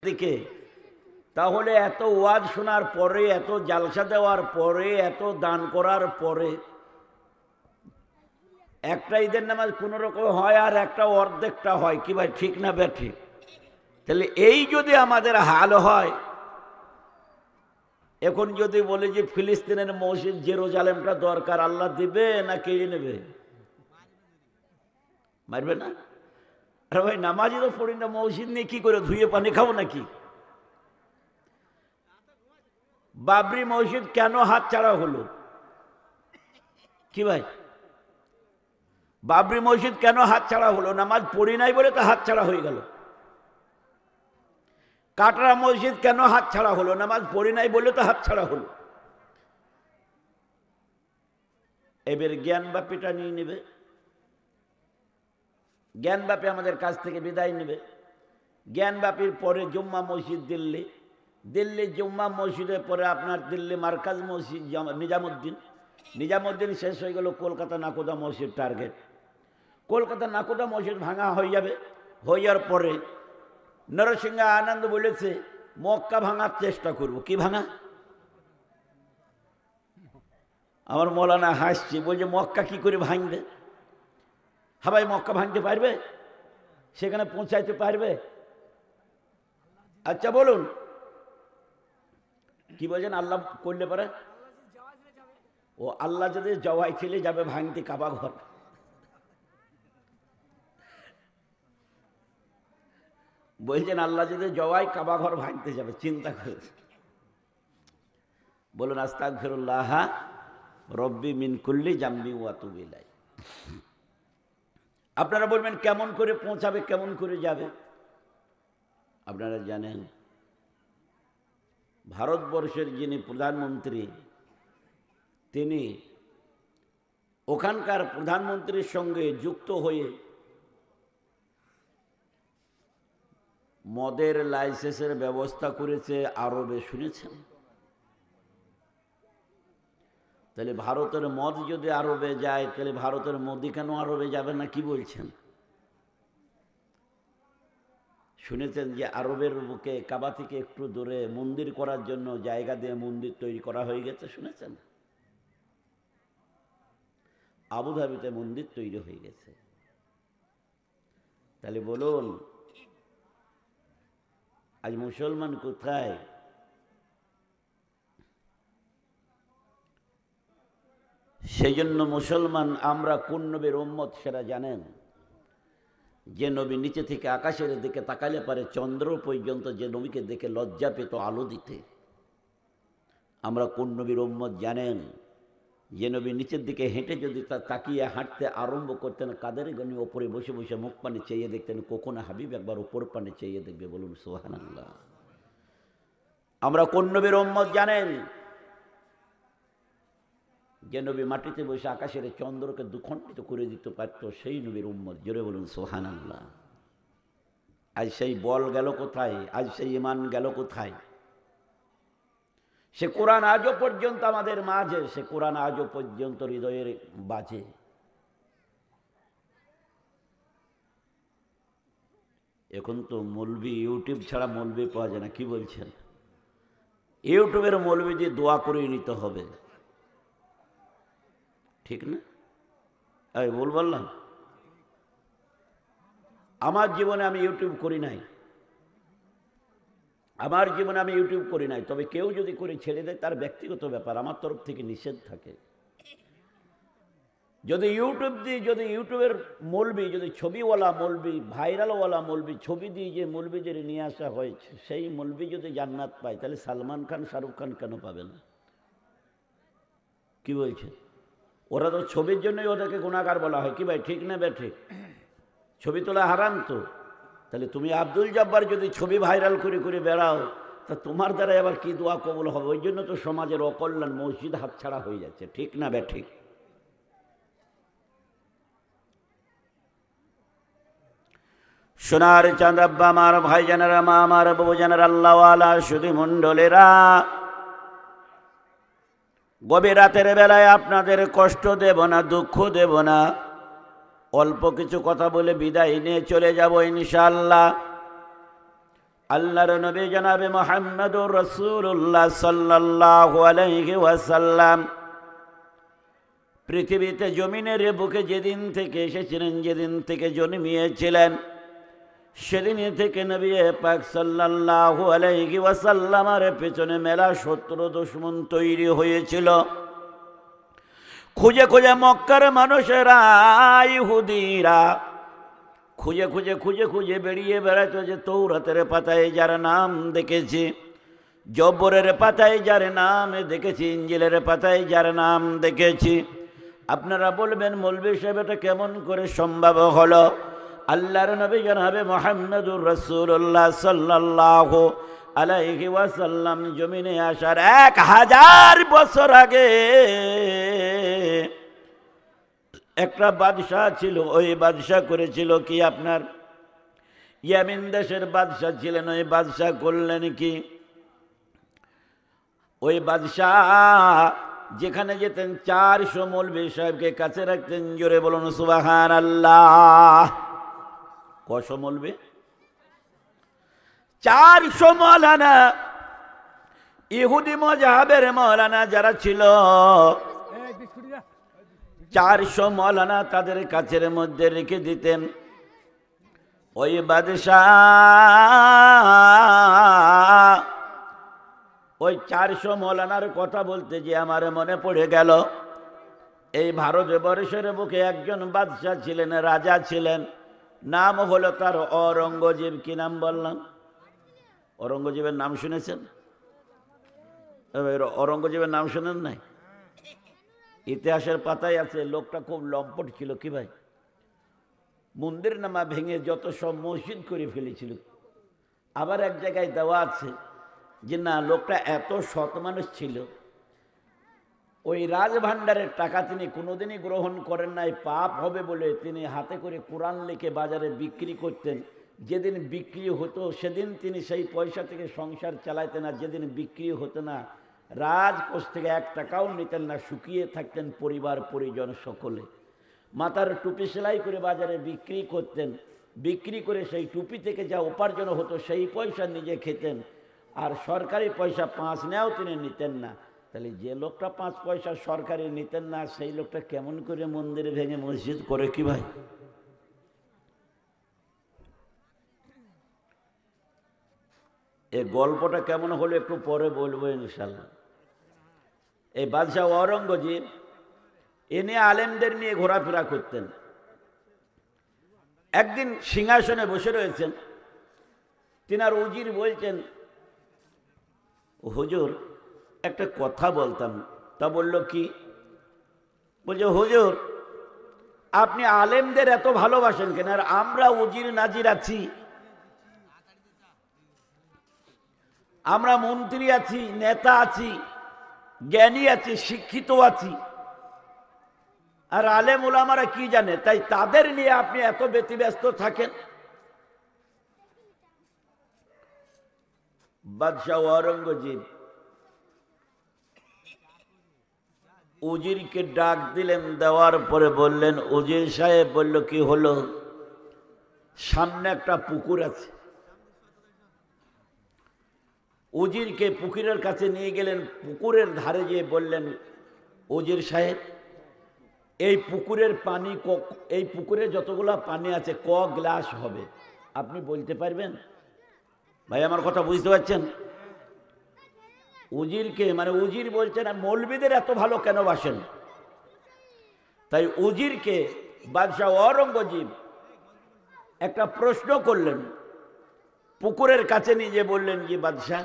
দিকে, তাহলে এত ওয়াজ শোনার পরে, এত জালসা দেওয়ার পরে, এত দান করার পরে একটা ঈদের নামাজ কোনো রকম হয় আর একটা অর্ধেকটা হয়, কি ভাই ঠিক না ব্যাঠিক? তাহলে এই যদি আমাদের হাল হয়, এখন যদি বলে যে ফিলিস্তিনের মসজিদ জেরুজালেমটা দরকার, আল্লাহ দিবে না কেড়ে নেবে? মারবে না? আরে ভাই নামাজই তো পড়ি না, মসজিদ নিয়ে কি করে ধুয়ে পানি খাবো নাকি? বাবরি মসজিদ কেন হাত ছাড়া হলো? কি ভাই, বাবরি মসজিদ কেন হাত ছাড়া হলো? নামাজ পড়ি নাই বলে তো হাত ছাড়া হয়ে গেল। কাটরা মসজিদ কেন হাত ছাড়া হলো? নামাজ পড়ি নাই বলে তো হাত ছাড়া হলো। এবার জ্ঞানব্যাপীটা নিয়ে নেবে, জ্ঞানব্যাপী আমাদের কাছ থেকে বিদায় নেবে। জ্ঞানব্যাপীর পরে জুম্মা মসজিদ দিল্লি, দিল্লি জুম্মা মসজিদের পরে আপনার দিল্লি মার্কাজ মসজিদ নিজামুদ্দিন, নিজামুদ্দিন শেষ হয়ে গেল কলকাতা নাকোদা মসজিদ টার্গেট। কলকাতা নাকোদা মসজিদ ভাঙা হয়ে যাবে, হয়ে যাওয়ার পরে নরসিংহ আনন্দ বলেছে মক্কা ভাঙার চেষ্টা করব। কি ভাঙা? আমার মৌলানা হাসছে, বলছে মক্কা কি করে ভাঙবে? হ্যাঁ ভাই, মক্কা ভাঙতে পারবে? সেখানে পৌঁছাইতে পারবে? আচ্ছা বলুন, কি বলছেন? আল্লাহ করলে পারে? ও আল্লাহ যদি জওয়াই ছেলে যাবে ভাঙতে কাবা ঘর। বলছেন আল্লাহ যদি জওয়াই কাবা ঘর ভাঙতে যাবে, চিন্তা করেছে। বলুন আস্তাগফিরুল্লাহ রব্বি মিন কুল্লি জামবি ওয়া তুবু ইলাই। আপনারা বলবেন কেমন করে পৌঁছাবে, কেমন করে যাবে? আপনারা জানেন ভারতবর্ষের যিনি প্রধানমন্ত্রী, তিনি ওখানকার প্রধানমন্ত্রীর সঙ্গে যুক্ত হয়ে মদের লাইসেন্সের ব্যবস্থা করেছে আরবে, শুনেছেন? তাহলে ভারতের মদ যদি আরবে যায়, তাহলে ভারতের মোদি কেন আরবে যাবে না? কি বলছেন? শুনেছেন যে আরবের বুকে কাবা থেকে একটু দূরে মন্দির করার জন্য জায়গা দিয়ে মন্দির তৈরি করা হয়ে গেছে, শুনেছেন? আবুধাবিতে মন্দির তৈরি হয়ে গেছে। তাহলে বলুন আজ মুসলমান কোথায়? সেই জন্য মুসলমান আমরা কোন নবীর উম্মত সেটা জানেন? যে নবী নিচে থেকে আকাশের দিকে তাকালে পারে চন্দ্র পর্যন্ত, যে নবীকে দেখে লজ্জা পেত আলো দিতে। আমরা কোন নবীর উম্মত জানেন? যে নবী নিচের দিকে হেঁটে যদি তাকিয়ে হাঁটতে আরম্ভ করতেন, কাদের গনি ওপরে বসে বসে মুখ পানে চেয়ে দেখতেন, কখন হাবিব একবার ওপর পানে চেয়ে দেখবে? বলুন সুবহানাল্লাহ। আমরা কোন নবীর উম্মত জানেন? যে নবী মাটিতে বসে আকাশের চন্দ্রকে দুখণ্ডিত করে দিতে পারত, সেই নবীর উম্মত। জোরে বলুন সুবহানাল্লাহ। আজ সেই বল গেল কোথায়? আজ সেই ঈমান গেল কোথায়? সে কোরআন আজও পর্যন্ত আমাদের মাঝে, সে কোরআন আজও পর্যন্ত হৃদয়ের বাজে। এখন তো মৌলবি, ইউটিউব ছাড়া মৌলবি পাওয়া যায় না। কি বলছেন? ইউটিউবের মৌলবি দিয়ে দোয়া করে নিতে হবে, ঠিক না? এই ভুল বললাম? আমার জীবনে আমি ইউটিউব করি নাই, আমার জীবনে আমি ইউটিউব করি নাই। তবে কেউ যদি করে ছেড়ে দেয় তার ব্যক্তিগত ব্যাপার, আমার তরফ থেকে নিষেধ থাকে। যদি ইউটিউব দিয়ে, যদি ইউটিউবের মৌলবি, যদি ছবিওয়ালা মৌলবি, ভাইরালওয়ালা মৌলবি, ছবি দিয়ে যে মৌলবিদের নিয়ে আসা হয়েছে, সেই মৌলবি যদি জান্নাত পায়, তাহলে সালমান খান শাহরুখ খান কেন পাবে না? কি বলছে? ওরা তো ছবির জন্যই ওদেরকে গুনাহগার বলা হয়। কি ভাই ঠিক না ব্যাঠিক? ছবি তোলা হারাম তো। তাহলে তুমি আব্দুল জব্বার যদি ছবি ভাইরাল করে করে বেড়াও, তা তোমার দ্বারা আবার কি দোয়া কবুল হবে? ওই জন্য তো সমাজের অকল্যাণ, মসজিদ হাতছাড়া হয়ে যাচ্ছে, ঠিক না ব্যাঠিক? সোনার চাঁদ আব্বা আমার, ভাই জানারা, মা আমার, বউ জানারা, আল্লাহওয়ালা সুধী মণ্ডলেরা, গভীর রাতের বেলায় আপনাদের কষ্ট দেব না, দুঃখ দেব না। অল্প কিছু কথা বলে বিদায় নিয়ে চলে যাব ইনশাআল্লাহ। আল্লাহর নবী জনাবে মুহাম্মদুর রাসূলুল্লাহ সাল্লাল্লাহু আলাইহি ওয়াসাল্লাম পৃথিবীতে জমিনের বুকে যেদিন থেকে এসেছিলেন, যেদিন থেকে জন্মিয়েছিলেন, সেদিন থেকে নবী পাক সাল্লাল্লাহু আলাইহি ওয়াসাল্লামের পেছনে মেলা শত্রু দুশমন তৈরি হয়েছিল। খুঁজে খুঁজে মক্কার মানুষেরা, ইহুদিরা খুঁজে খুঁজে খুঁজে খুঁজে বেরিয়ে বেড়াতো যে তৌরাতের পাতায় যার নাম দেখেছি, জব্বরের পাতায় যার নাম দেখেছি, ইঞ্জিলের পাতায় যার নাম দেখেছি। আপনারা বলবেন মৌলভী সাহেব এটা কেমন করে সম্ভব হলো? আল্লাহর নবী জনাবে মুহাম্মদুর রাসূলুল্লাহ সাল্লাল্লাহু আলাইহি ওয়াসাল্লাম জমিনে আসার 1000 বছর আগে একটা বাদশাহ ছিল। ওই বাদশাহ করেছিল কি, আপনার ইয়ামিন দেশের বাদশাহ ছিলেন। ওই বাদশাহ করলেন কি, ওই বাদশাহ যেখানে যেতেন 400 মৌলভী সাহেবকে কাছে রাখতেন। জোরে বলুন সুবহানাল্লাহ। কয়শো মৌলভী? 400 মৌলানা, ইহুদি মযহাবের মৌলানা যারা ছিল, 400 মৌলানা তাদের কাছের মধ্যে রেখে দিতেন। ওই বাদশাহ ওই 400 মৌলানার কথা বলতে যে আমার মনে পড়ে গেল, এই ভারতবর্ষের বুকে একজন বাদশাহ ছিলেন, রাজা ছিলেন, নাম হলো তার অরঙ্গজেব। কি নাম বললাম? অরঙ্গজেবের নাম শুনেছেন? অরঙ্গজেবের নাম শুনেন নাই? ইতিহাসের পাতায় আছে। লোকটা খুব লম্পট ছিল। কি ভাই? মন্দির নামা ভেঙে যত সব মসজিদ করে ফেলেছিল। আবার এক জায়গায় দেওয়া আছে যে না, লোকটা এত সৎ মানুষ ছিল, ওই রাজভাণ্ডারের টাকা তিনি কোনোদিনই গ্রহণ করেন নাই, পাপ হবে বলে তিনি হাতে করে কোরআন লিখে বাজারে বিক্রি করতেন। যেদিন বিক্রি হতো সেদিন তিনি সেই পয়সা থেকে সংসার চালাইতেন, আর যেদিন বিক্রি হতো না রাজকোষ থেকে 1 টাকাও নিতেন না, শুকিয়ে থাকতেন পরিবার পরিজন সকলে। মাথার টুপি সেলাই করে বাজারে বিক্রি করতেন, বিক্রি করে সেই টুপি থেকে যা উপার্জন হতো সেই পয়সা নিজে খেতেন, আর সরকারি পয়সা 5 নেও তিনি নিতেন না। তাহলে যে লোকটা 5 পয়সা সরকারি নিতেন না, সেই লোকটা কেমন করে মন্দিরে ভেঙে মসজিদ করে? কি ভাই? এই গল্পটা কেমন হলো একটু পরে বলবো ইনশাল্লাহ। এই বাদশাহ অরঙ্গজেব এনে আলেমদের নিয়ে ঘোরাফেরা করতেন। একদিন সিংহাসনে বসে রয়েছেন, তিনার উজির বলছেন, হুজুর একটা কথা বলতাম। তা বলল কি? বলছে হুজুর আপনি আলেমদের এত ভালোবাসেন কেন, আর আমরা উজির নাজির আছি, আমরা মন্ত্রী আছি, নেতা আছি, জ্ঞানী আছি, শিক্ষিত আছি, আর আলেম ওলামারা কি জানে, তাই তাদের নিয়ে আপনি এত ব্যতিব্যস্ত থাকেন? বাদশাহ অরঙ্গজেব উজিরকে ডাক দিলেন, দেওয়ার পরে বললেন, উজির সাহেব বলল কি হলো? সামনে একটা পুকুর আছে। উজিরকে পুকুরের কাছে নিয়ে গেলেন, পুকুরের ধারে গিয়ে বললেন, উজির সাহেব এই পুকুরের পানি, এই পুকুরে যতগুলো পানি আছে ক গ্লাস হবে আপনি বলতে পারবেন? ভাই আমার কথা বুঝতে পারছেন? উজিরকে, মানে উজির বলছেন মৌলবীদের এত ভালো কেন বাসেন? তাই উজিরকে বাদশাহ অরঙ্গজেব একটা প্রশ্ন করলেন, পুকুরের কাছে নিয়ে বললেন যে বাদশাহ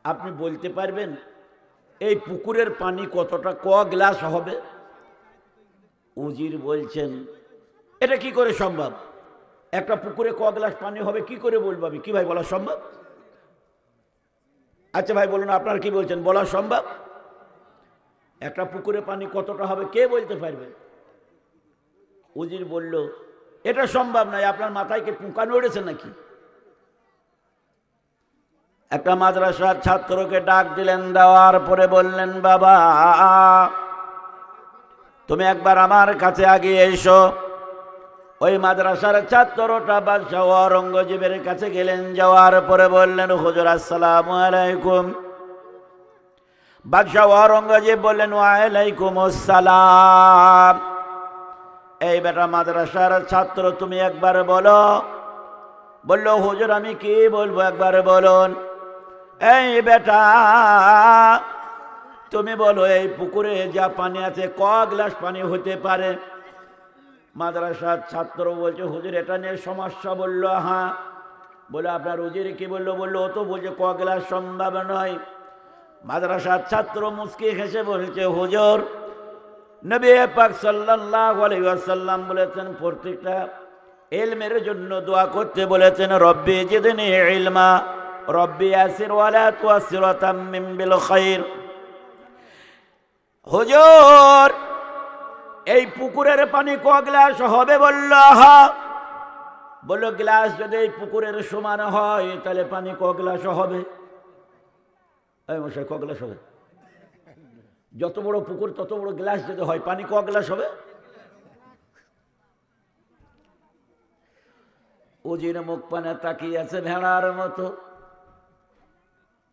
আপনি বলতে পারবেন এই পুকুরের পানি কতটা, ক গ্লাস হবে? উজির বলছেন এটা কি করে সম্ভব? একটা পুকুরে ক গ্লাস পানি হবে কি করে বলবো আমি? কি ভাই বলা সম্ভব? আচ্ছা ভাই বলুন আপনারা কি বলছেন, বলা সম্ভব? একটা পুকুরে পানি কতটা হবে কে বলতে পারবে? উজির বলল এটা সম্ভব নয়, আপনার মাথায় কি পোকা নড়েছে নাকি? একটা মাদ্রাসার ছাত্রকে ডাক দিলেন, দেওয়ার পরে বললেন, বাবা তুমি একবার আমার কাছে আগে এসো। ওই মাদ্রাসার ছাত্রটা বাদশাহ আওরঙ্গজেবের কাছে গেলেন, যাওয়ার পরে বললেন, হুজুর আসসালামু আলাইকুম। বাদশাহ আওরঙ্গজেব বললেন, ওয়ালাইকুম আসসালাম। এই বেটা মাদ্রাসার ছাত্র, তুমি একবার বলো। বলল, হুজুর আমি কি বলবো, একবার বলুন। এই বেটা তুমি বলো, এই পুকুরে যা পানি আছে ক গ্লাস পানি হতে পারে? মাদ্রাসার ছাত্র বলছে, হুজুর এটা নিয়ে সমস্যা। বলল, হ্যাঁ। বলে, আপনার হুজুর কি বললো? বললো, ও তো বলছে ক গ্লাস সম্ভব নয়। মাদ্রাসার ছাত্র মুচকি হেসে বলছে, হুজুর নবী পাক সাল্লাল্লাহু আলাইহি ওয়াসাল্লাম বলেছেন, প্রত্যেকটা ইলমের জন্য দোয়া করতে বলেছেন, রব্বি জিদনি ইলমা, রব্বি ইয়াসির ওয়ালা তুয়াসসির ওয়া তাম্মিম বিল খাইর। হুজুর এই পুকুরের পানি ক গ্লাস হবে? বলল, হ্যাঁ। বলল, গ্লাস যদি এই পুকুরের সমান হয় তাহলে পানি ক গ্লাস হবে? এই মশাই, ক গ্লাস হবে? যত বড় পুকুর তত বড় গ্লাস যদি হয়, পানি ক গ্লাস হবে? উজির মুখ পানে তাকিয়ে আছে ভেড়ার মতো।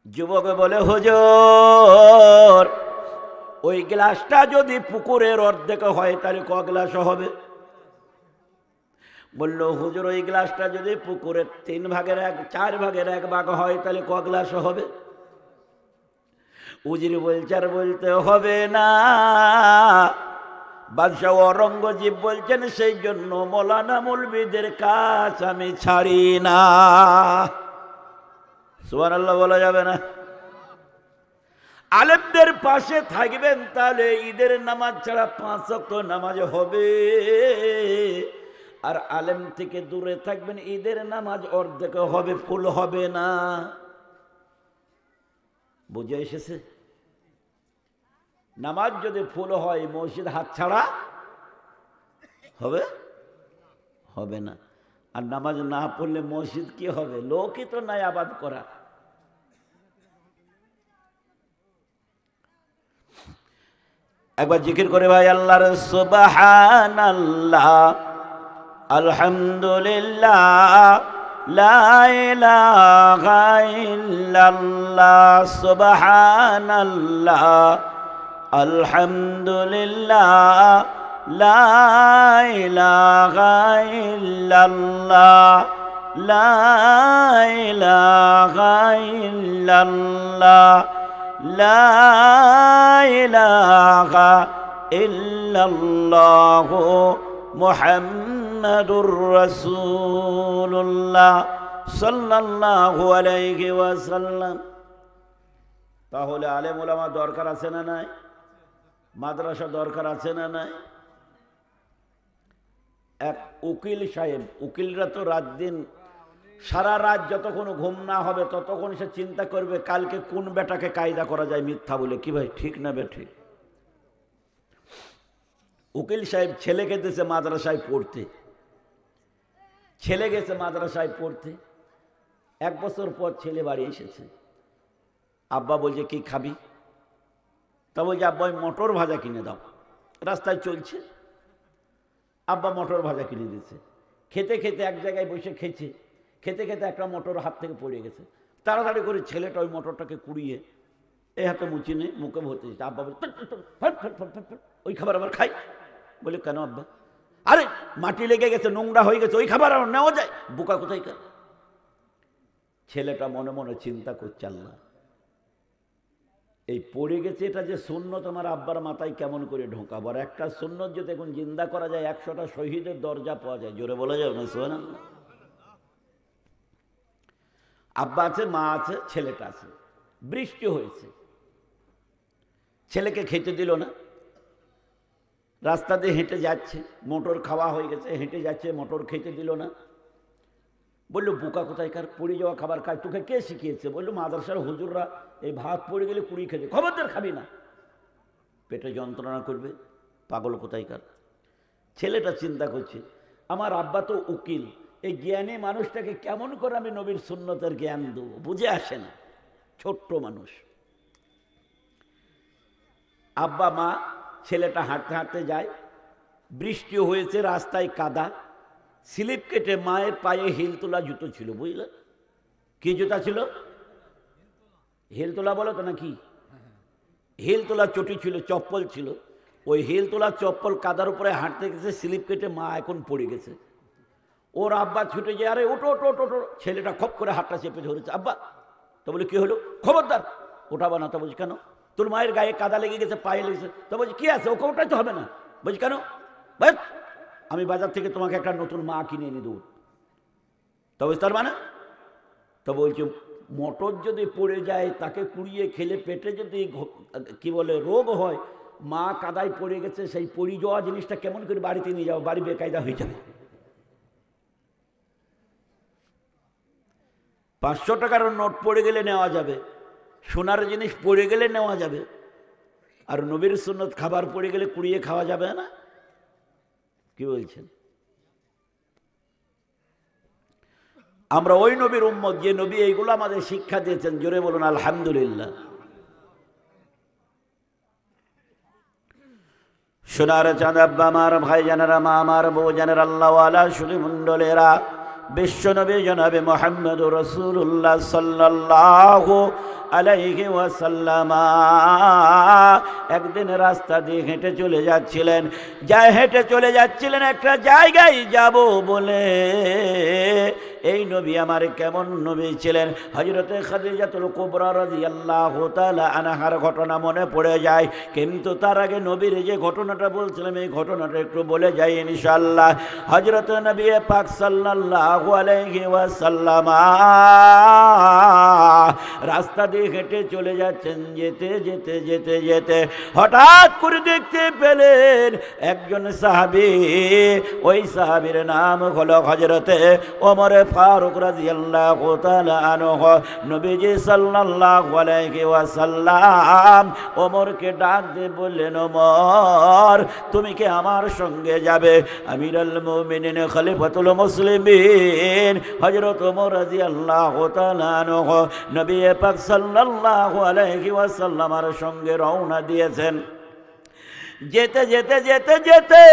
যুবক বলে, হুজুর ওই গ্লাসটা যদি পুকুরের অর্ধেক হয় তাহলে ক গ্লাস হবে? বলল, হুজুর ওই গ্লাসটা যদি পুকুরের 3 ভাগের 1, 4 ভাগের 1 ভাগ হয় তাহলে ক গ্লাস হবে? উজির বলছে, আর বলতে হবে না। বাদশাহ আওরঙ্গজেব বলছেন, সেই জন্য মৌলানা মৌলবীদের কাজ আমি ছাড়ি না। সুবহানাল্লাহ বলা যাবে না? আলেমদের পাশে থাকবেন, তাহলে ঈদের নামাজ ছাড়া 5 ওয়াক্ত নামাজ হবে। আর আলেম থেকে দূরে থাকবেন, ঈদের নামাজ অর্ধেক হবে, ফুল হবে না। বুঝে এসেছে? নামাজ যদি ফুল হয়, মসজিদ হাত ছাড়া হবে? হবে না। আর নামাজ না পড়লে মসজিদ কি হবে? লোকই তো নাই আবাদ করা। একবার জিকির করে ভাই, আল্লাহর সুবহানাল্লাহ, আলহামদুলিল্লাহ, লা ইলাহা ইল্লাল্লাহ, সুবহানাল্লাহ, আলহামদুলিল্লাহ, লা ইলাহা ইল্লাল্লাহ, লা ইলাহা ইল্লাল্লাহ, লা ইলাহা ইল্লাল্লাহ, মুহাম্মাদুর রাসূলুল্লাহ সাল্লাল্লাহু আলাইহি ওয়াসাল্লাম। তাহলে আলেম ওলামা দরকার আছে না নাই? মাদ্রাসা দরকার আছে না নাই? এক উকিল সাহেব, উকিলরা তো রাত দিন সারা রাত যতক্ষণ ঘুম না হবে ততক্ষণ সে চিন্তা করবে কালকে কোন বেটাকে কায়দা করা যায় মিথ্যা বলে। কি ভাই, ঠিক না বে ঠিক? উকিল সাহেব ছেলে গেছে মাদ্রাসায় পড়তে, ছেলে গেছে মাদ্রাসায় পড়তে। 1 বছর পর ছেলে বাড়ি এসেছে। আব্বা বলছে, কি খাবি? তা বলছে, আব্বা ওই মটর ভাজা কিনে দাও। রাস্তায় চলছে, আব্বা মটর ভাজা কিনে দিয়েছে। খেতে খেতে এক জায়গায় বসে খেয়েছে, খেতে খেতে একটা মটর হাত থেকে পড়ে গেছে। তাড়াতাড়ি করে ছেলেটা ওই মটরটাকে কুড়িয়ে এই হাতে মুচি নিয়ে মুখে ভরতে দিচ্ছে। আব্বা বলছে, ওই খাবার আবার খাই? বলে, কেন আব্বা? আরে মাটি লেগে গেছে, নোংরা হয়ে গেছে, ওই খাবার আর নেওয়া যায়? বোকা কোথায় কার? ছেলেটা মনে মনে চিন্তা করছে, আল্লাহ এই পড়ে গেছে, এটা যে সুন্নত আমার আব্বার মাথায় কেমন করে ঢোকাবো? আর একটা সুন্নত যদি এখন জিন্দা করা যায় 100টা শহীদের দরজা পাওয়া যায়। জোরে বলা যাবে না? সুবহানাল্লাহ। আব্বা আছে, মা আছে, ছেলেটা আছে। বৃষ্টি হয়েছে, ছেলেকে খেতে দিল না। রাস্তা দিয়ে হেঁটে যাচ্ছে, মোটর খাওয়া হয়ে গেছে, হেঁটে যাচ্ছে, মোটর খেতে দিল না। বললো, বোকা কোথায়কার, পড়ে যাওয়া খাবার খায়, তোকে কে শিখিয়েছে? বললো, মাদ্রাসার হুজুররা এই ভাত পড়ে গেলে কুড়ি খেয়েছে, খবরদার খাবি না, পেটে যন্ত্রণা করবে, পাগল কোথায়কার। ছেলেটা চিন্তা করছে, আমার আব্বা তো উকিল, এই জ্ঞানী মানুষটাকে কেমন করে আমি নবীর সুন্নতের জ্ঞান দেবো? বুঝে আসে না, ছোট্ট মানুষ। আব্বা মা ছেলেটা হাঁটতে হাঁটতে যায়, বৃষ্টি হয়েছে, রাস্তায় কাদা, স্লিপ কেটে মায়ের পায়ে হিল তোলা জুতো ছিল, বুঝলেন? কি জুতা ছিল? হিল তোলা বলো তো নাকি? হিল তোলা চটি ছিল, চপ্পল ছিল। ওই হিল তোলা চপ্পল কাদার উপরে হাঁটতে গেছে, স্লিপ কেটে মা এখন পড়ে গেছে। ওর আব্বা ছুটে যায়, আরে ওটো ওটো ওটো ওটো। ছেলেটা খপ করে হাতটা চেপে ধরেছে, আব্বা। তো বলে কি হলো? খবরদার ওঠাবা না। তো বলছি কেন? তোর মায়ের গায়ে কাদা লেগে গেছে, পায়ে লেগেছে। তো বলছি কি আছে, ওকে ওটাই তো হবে না। বলছি কেন? ভাই আমি বাজার থেকে তোমাকে একটা নতুন মা কিনে এনে দেবো। তবে তার মানে? তো বলছি মটর যদি পড়ে যায়, তাকে কুড়িয়ে খেলে পেটে যদি কি বলে রোগ হয়, মা কাদায় পড়ে গেছে, সেই পড়ি যাওয়া জিনিসটা কেমন করে বাড়িতে নিয়ে যাও? বাড়ি বেকায়দা হয়ে যাবে। 500 টাকার নোট পড়ে গেলে নেওয়া যাবে, সোনার জিনিস পড়ে গেলে নেওয়া যাবে, আর নবীর সুন্নত খাবার পড়ে গেলে কুড়িয়ে খাওয়া যাবে না। কি বলছেন? আমরা ওই নবীর উম্মত যে নবী এইগুলো আমাদের শিক্ষা দিয়েছেন। জোরে বলুন আলহামদুলিল্লাহ। সোনার চাঁদ আব্বা আমার, ভাই জানেরা, মা আমার, বউ জানেরা, আল্লাহওয়ালা সুধী মণ্ডলেরা, বিশ্ব নবী জনাবে মুহাম্মদুর রাসূলুল্লাহ সাল্লাল্লাহু আলাইহি ওয়াসাল্লাম একদিন রাস্তা দিয়ে হেঁটে চলে যাচ্ছিলেন। হেঁটে চলে যাচ্ছিলেন একটা জায়গায় যাব বলে। এই নবী আমার কেমন নবী ছিলেন? হযরতে খাদিজাতুল কুবরা রাদিয়াল্লাহু তাআলা আনহার ঘটনা মনে পড়ে যায়। কিন্তু তার আগে নবীর যে ঘটনাটা বলছিলাম, এই ঘটনাটা একটু বলে যাই ইনশাআল্লাহ। হযরত নবী পাক সাল্লাল্লাহু আলাইহি ওয়াসাল্লাম রাস্তা দিয়ে হেঁটে চলে যাচ্ছেন। যেতে যেতে যেতে যেতে হঠাৎ করে দেখতে পেলেন একজন সাহাবী। ওই সাহাবীর নাম হলো হযরতে ওমর ফারুক রাদিয়াল্লাহু তাআলা আনহু। নবীজি সাল্লাল্লাহু আলাইহি ওয়াসাল্লাম ওমরকে ডাক দিয়ে বললেন, ওমর তুমি কি আমার সঙ্গে যাবে? আমিরুল মুমিনিন খলিফাতুল মুসলিমিন হযরত ওমর রাদিয়াল্লাহু তাআলা আনহু নবী পাক সাল্লাল্লাহু আলাইহি ওয়াসাল্লামের সঙ্গে রওনা দিয়েছেন। যেতে যেতে যেতে যেতে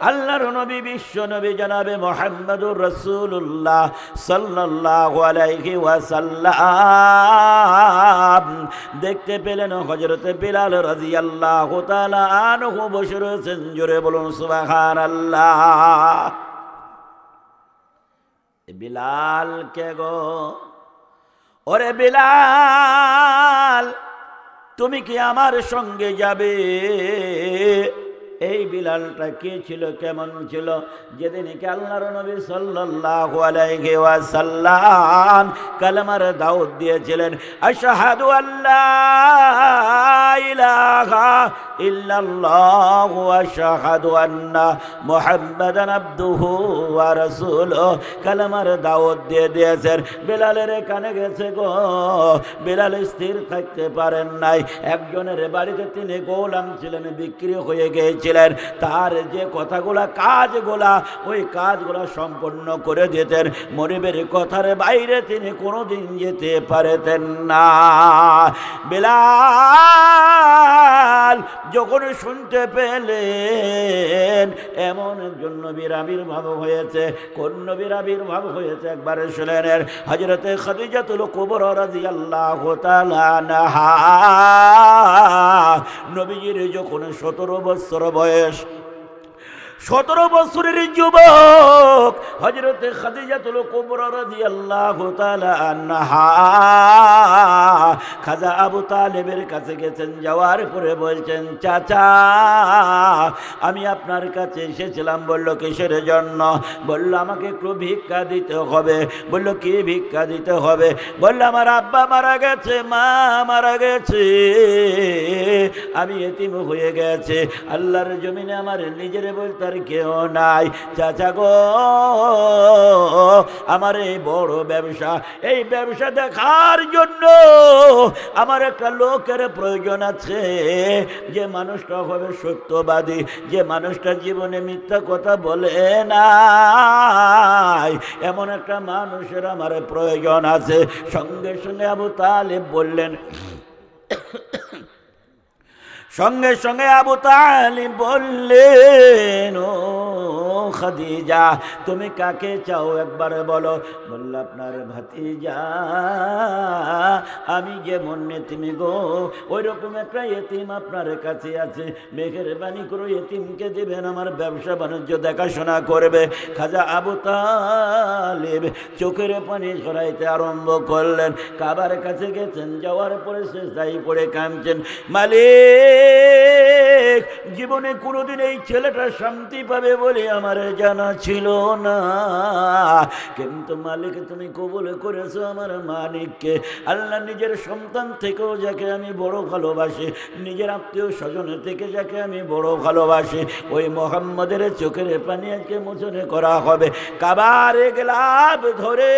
আল্লাহর নবী বিশ্ব নবী জনাবে মুহাম্মদুর রাসূলুল্লাহ সাল্লাল্লাহু আলাইহি ওয়াসাল্লাম দেখতে পেলেন হযরতে বিলাল রাদিয়াল্লাহু তাআলা আনহু বসে রয়েছেন। জোরে বলুন সুবহানাল্লাহ। বিলাল কে গো? ওরে বিলাল তুমি কি আমার সঙ্গে যাবে? এই বিলালটা কে ছিল, কেমন ছিল? যেদিনকে আল্লাহর নবী সাল্লাল্লাহু আলাইহি ওয়াসাল্লাম কালেমার দাওয়াত দিয়েছিলেন, আশহাদু আল্লা ইলাহা ইল্লাল্লাহ ওয়া আশহাদু আন্না মুহাম্মাদান আবদুহু ওয়া রাসূলুহু, কালেমার দাওয়াত দিয়ে দিয়েছেন। বিলালের কানে গেছে গো। বিলাল স্থির থাকতে পারেন নাই। একজনের বাড়িতে তিনি গোলাম ছিলেন, বিক্রি হয়ে গিয়েছে। তার যে কথাগুলা কাজগুলা ওই কাজগুলা সম্পন্ন করে দিতেন। মরিবের কথার বাইরে তিনি কোনোদিন যেতে পারতেন না। বিলাল যখন শুনতে পেলেন এমন একজন নবীর আবির্ভাব হয়েছে, কোন নবীর আবির্ভাব হয়েছে একবারে শুনেন। হযরতে খাদিজাতুল কুবরা রাদিয়াল্লাহু তাআলা আনহা নবীজির যখন 17 বছর বয়স, 17 বছরের যুবক হযরতে খাদিজাতুল কুবরা রাদিয়াল্লাহু তাআলা আনহা খাজা আবু তালেবের কাছে গেছেন। যাওয়ার পরে বলছেন, চাচা আমি আপনার কাছে এসেছিলাম। বলল কিসের জন্য? বলল আমাকে একটু ভিক্ষা দিতে হবে। বলল কি ভিক্ষা দিতে হবে? বলল আমার আব্বা মারা গেছে, মা মারা গেছে, আমি এতিম হয়ে গেছে, আল্লাহর জমিনে আমার নিজের বলতে আর কেউ নাই। চাচা গো আমার এই বড় ব্যবসা, এই ব্যবসা দেখার জন্য আমার একটা লোকের প্রয়োজন আছে, যে মানুষটা হবে সত্যবাদী, যে মানুষটা জীবনে মিথ্যা কথা বলে নাই, এমন একটা মানুষের আমার প্রয়োজন আছে। সঙ্গে সঙ্গে আবু তালেব বললেন, সঙ্গে সঙ্গে আবু তালিব বললেন, ও খাদিজা, তুমি কাকে চাও একবার বলো। বলল, আপনার ভাতিজা। আমি যেমন এতিম গো, ওই রকম একটা এতিম আপনার কাছে আছে, মেহেরবানি করে এতিমকে দিবেন, আমার ব্যবসা বাণিজ্য দেখাশোনা করবে। খাজা আবু তালিব চোখের পানি ঝরাইতে আরম্ভ করলেন। কাবার কাছে গেছেন, যাওয়ার পরে সিজদায় পড়ে কাঁদছেন, মালিক, জীবনে কোনোদিন এই ছেলেটা শান্তি পাবে বলে আমার জানা ছিল না, কিন্তু মালিক তুমি কবুল করেছো আমার মালিককে। আল্লাহ নিজের সন্তান থেকেও যাকে আমি বড় ভালোবাসি, নিজের আত্মীয় স্বজন থেকে যাকে আমি বড় ভালোবাসি, ওই মোহাম্মদের চোখের পানি আজকে মোচনে করা হবে। কাবারে গেলাম ধরে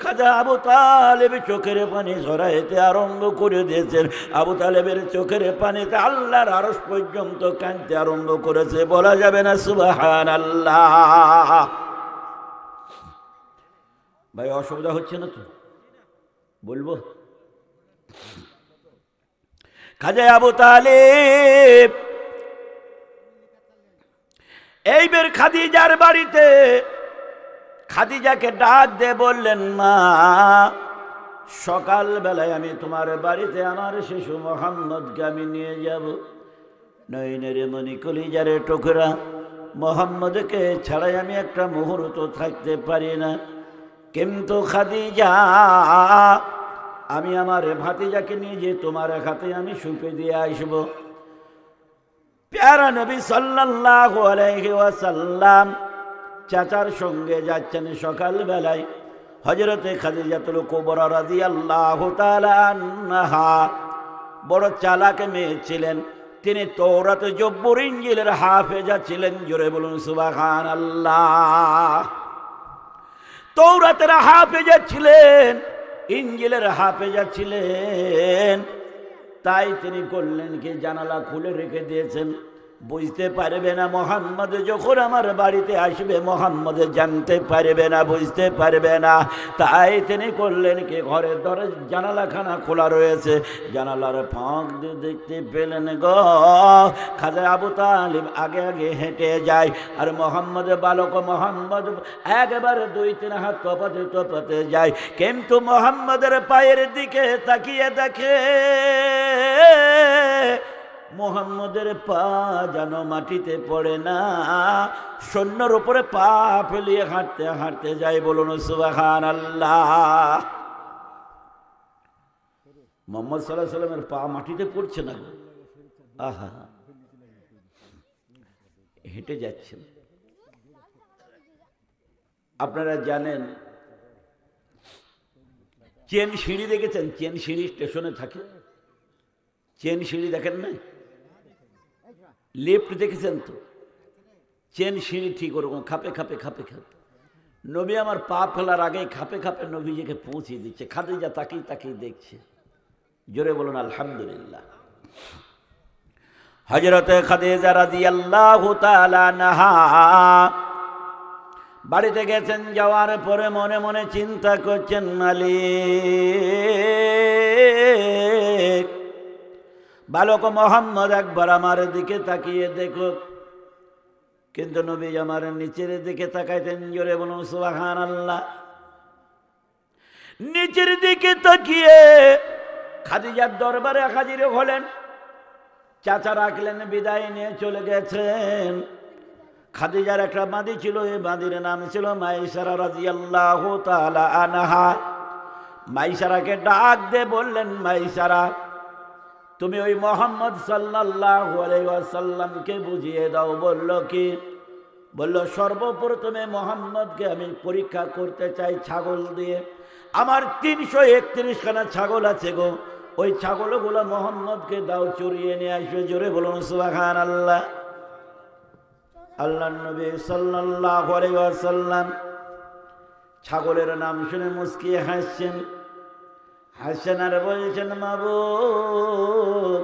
খাজা আবু তালেব চোখের পানি ঝরাইতে আরম্ভ করে দিয়েছেন। আবু তালেবের চোখের পানিতে আল্লাহর আরশ পর্যন্ত কাঁদতে আরম্ভ করেছে। বলা যাবে না সুবহানাল্লাহ? ভাই অসুবিধা হচ্ছে না তো? বলবো, খাজা আবু তালেব এইবার খাদিজার বাড়িতে খাদিজাকে ডাক দিয়ে বললেন, মা, সকালবেলায় আমি তোমার বাড়িতে আমার শিশু মোহাম্মদকে আমি নিয়ে যাব। নয়নের মণি কলিজারে টুকরা মোহাম্মদকে ছাড়াই আমি একটা মুহূর্ত থাকতে পারি না। কিন্তু খাদিজা, আমি আমার ভাতিজাকে নিয়ে যে তোমার হাতে আমি সুপে দিয়ে আসবো। প্যারা নবী সাল্লাল্লাহু আলাইহি ওয়াসাল্লাম চাচার সঙ্গে যাচ্ছেন সকালবেলায়। হযরতে খাদিজাতুল কুবরা রাদিয়াল্লাহু তাআলা আনহা বড় চালাক মেয়ে ছিলেন। তিনি তওরাত, জব্বুর, ইনজিলের হাফেজা ছিলেন। জোরে বলুন সুবহানাল্লাহ। তওরাতের হাফেজা ছিলেন, ইনজিলের হাফেজা ছিলেন। তাই তিনি করলেন কি, জানালা খুলে রেখে দিয়েছেন। বুঝতে পারবে না মোহাম্মদ যখন আমার বাড়িতে আসবে, মোহাম্মদ জানতে পারবে না, বুঝতে পারবে না। তাই তিনি করলেন কি, ঘরের জানালাখানা খোলা রয়েছে, জানালার ফাঁক দিয়ে দেখতে পেলেন গো খাজা আবু তালিব আগে আগে হেঁটে যায়, আর মোহাম্মদ বালক মোহাম্মদ একবারে 2-3 হাত তপাতে তপাতে যায়। কিন্তু মোহাম্মদের পায়ের দিকে তাকিয়ে দেখে মোহাম্মদের পা যেন মাটিতে পড়ে না, সৈন্যর উপরে পা ফেলিয়ে হাঁটতে হাঁটতে যায়। বলুন সুবহানাল্লাহ। মুহাম্মদ সাল্লাল্লাহু আলাইহি সাল্লামের পা মাটিতে পড়ছে না গো, আহা, হেঁটে যাচ্ছেন। আপনারা জানেন চেন সিঁড়ি দেখেছেন? চেন সিঁড়ি স্টেশনে থাকে, চেন সিঁড়ি দেখেন না? লিফট দেখেছেন তো? চেন সিঁড়ি ঠিক ওরকম খাপে খাপে খাপে খাপে। নবী আমার পা ফেলার আগে খাপে খাপে নবীজিকে পৌঁছে দিচ্ছে। খাদিজা তাকিয়ে তাকিয়ে দেখছে। জোরে বলুন আলহামদুলিল্লাহ। হযরতে খাদিজা রাদিয়াল্লাহু তাআলা আনহা বাড়িতে গেছেন। যাওয়ার পরে মনে মনে চিন্তা করছেন, মালিক, বালক মোহাম্মদ একবার আমার দিকে তাকিয়ে দেখো। কিন্তু নবী আমার নিচের দিকে তাকাইতেন। জোরে বলুন সুবহানাল্লাহ। নিচের দিকে তাকিয়ে খাদিজার দরবারে হাজির হলেন। চাচা রাখলেন, বিদায় নিয়ে চলে গেছেন। খাদিজার একটা বাঁধি ছিল, এই বাঁধির নাম ছিল মাইসারা রাদিয়াল্লাহু তাআলা আনহা। মাইসারাকে ডাক দিয়ে বললেন, মাইসারা, তুমি ওই মোহাম্মদ সাল্লাল্লাহু আলাইহি ওয়াসাল্লামকে বুঝিয়ে দাও। বলল কি? বলল, সর্বপ্রথমে মোহাম্মদকে আমি পরীক্ষা করতে চাই ছাগল দিয়ে। আমার 331 খানা ছাগল আছে গো, ওই ছাগলগুলো মোহাম্মদকে দাও, চড়িয়ে নিয়ে আসবে। জোরে বলুন সুবহানাল্লাহ। আল্লাহর নবী সাল্লাল্লাহু আলাইহি ওয়াসাল্লাম ছাগলের নাম শুনে মুস্কিয়ে হাসছেন। হাসছেন আর বলছেন, মাবুদ,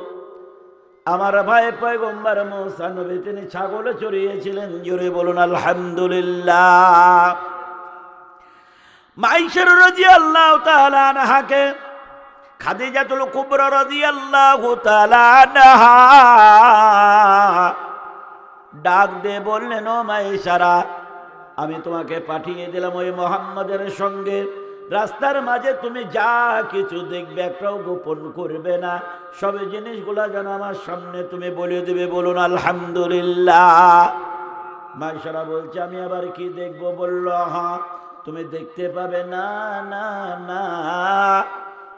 আমার ভাই পয়গম্বর মুসা নবী তিনি ছাগল চড়িয়েছিলেন। জোরে বলুন আলহামদুলিল্লাহ। মাইশা রাদিয়াল্লাহু তাআলা আনহাকে খাদিজাতুল কুবরা রাদিয়াল্লাহু তাআলা আনহা ডাক দিয়ে বললেন, ও মাইসারা, আমি তোমাকে পাঠিয়ে দিলাম ওই মুহাম্মাদের সঙ্গে, রাস্তার মাঝে তুমি যা কিছু দেখবে একটাও গোপন করবে না, সব জিনিসগুলা যেন আমার সামনে তুমি বলে দেবে। বলুন আলহামদুলিল্লাহ। মাইসারা বলছে, আমি আবার কি দেখব? বলল, হ্যাঁ তুমি দেখতে পাবে। না না না,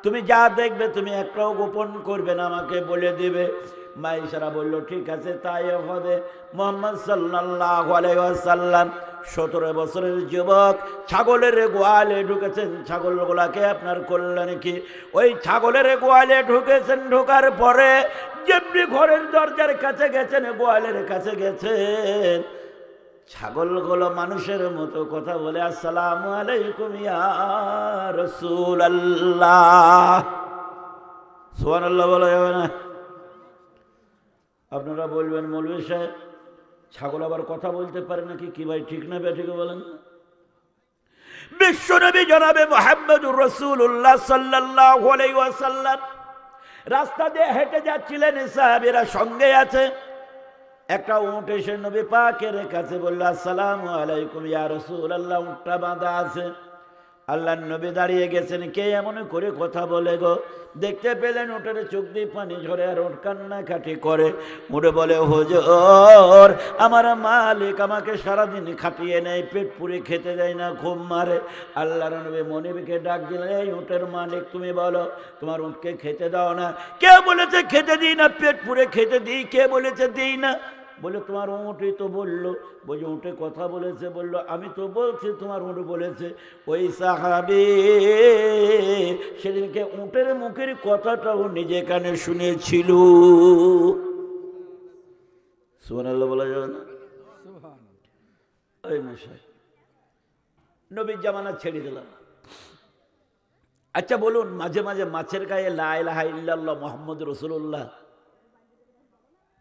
তুমি যা দেখবে তুমি একটাও গোপন করবে না, আমাকে বলে দিবে। মাইসারা বলল, ঠিক আছে তাই হবে। মুহাম্মদ সাল্লাল্লাহু আলাইহি ওয়াসাল্লাম 17 বছরের যুবক ছাগলের গোয়ালে ঢুকেছেন। ছাগলগুলাকে আপনার কল্যাণ কি, ওই ছাগলের গোয়ালে ঢুকেছেন। ঢোকার পরে যেমনি ঘরের দরজার কাছে গেছেন, গোয়ালের কাছে গেছেন, ছাগলগুলো মানুষের মতো কথা বলে, আসসালামু আলাইকুম ইয়া রাসূলুল্লাহ। সুবহানাল্লাহ বলা যাবে না? আপনারা বলবেন, মৌলভী সাহেব ছাগল আবার কথা বলতে পারে নাকি? কি ভাই, ঠিক না বেঠিক বলেন? বিশ্বনবী জনাবে মুহাম্মদুর রাসূলুল্লাহ সাল্লাল্লাহু আলাইহি ওয়াসাল্লাম রাস্তা দিয়ে হেঁটে যাচ্ছিলেন, সাহাবীরা সঙ্গে আছে। একটা উট এসে নবী পাকের কাছে বলল, আসসালামু আলাইকুম ইয়া রাসূলুল্লাহ। উটটা বাঁধা আছে, আল্লাহর নবী দাঁড়িয়ে গেছেন। কে এমন করে কথা বলে গো? দেখতে পেলেন উটের চোখ দিয়ে পানি ঝরে, আর উট কান্নাকাটি করে। উঠে বলে, হুজুর আমার মালিক আমাকে সারাদিন খাটিয়ে নেয়, পেট পুরে খেতে দেয় না, ঘুম মারে। আল্লাহর নবী মনিবকে ডাক দিলেন, এই উটের মালিক তুমি বলো, তোমার উটকে খেতে দাও না? কে বলেছে খেতে দিই না? পেট পুরে খেতে দিই। কে বলেছে দিই না? বলে, তোমার উঁটই তো বললো। বলছে, উঁটে কথা বলেছে? বললো, আমি তো বলছি তোমার উঁট বলেছে। ওই সাহাবী সেদিনকে উঁটের মুখের কথাটাও নিজে কানে শুনেছিল। সুবহানাল্লাহ বলা যাবে না? ওই মশাই নবীর জামানা ছেড়ে দিলাম। আচ্ছা বলুন, মাঝে মাঝে মাছের গায়ে লা ইলাহা ইল্লাল্লাহ মুহাম্মদুর রাসূলুল্লাহ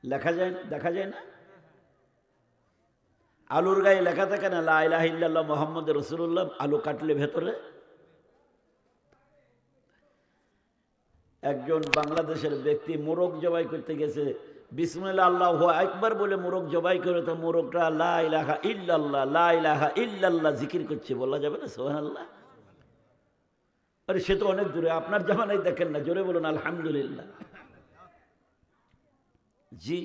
লেখা যায় না? দেখা যায় না? আলুর গায়ে লেখা থাকে না লা ইলাহা ইল্লাল্লাহ মুহাম্মদুর রাসূলুল্লাহ? আলু কাটলে ভেতরে। একজন বাংলাদেশের ব্যক্তি মোরগ জবাই করতে গেছে, বিসমিল্লাহ আল্লাহু আকবার বলে মোরগ জবাই করে, তো মোরগটা লা ইলাহা ইল্লাল্লাহ লা ইলাহা ইল্লাল্লাহ জিকির করছে। বলা যাবে না সুবহানাল্লাহ? আরে সে তো অনেক দূরে, আপনার জামানায় দেখেন না। জোরে বলুন আলহামদুলিল্লাহ। জি।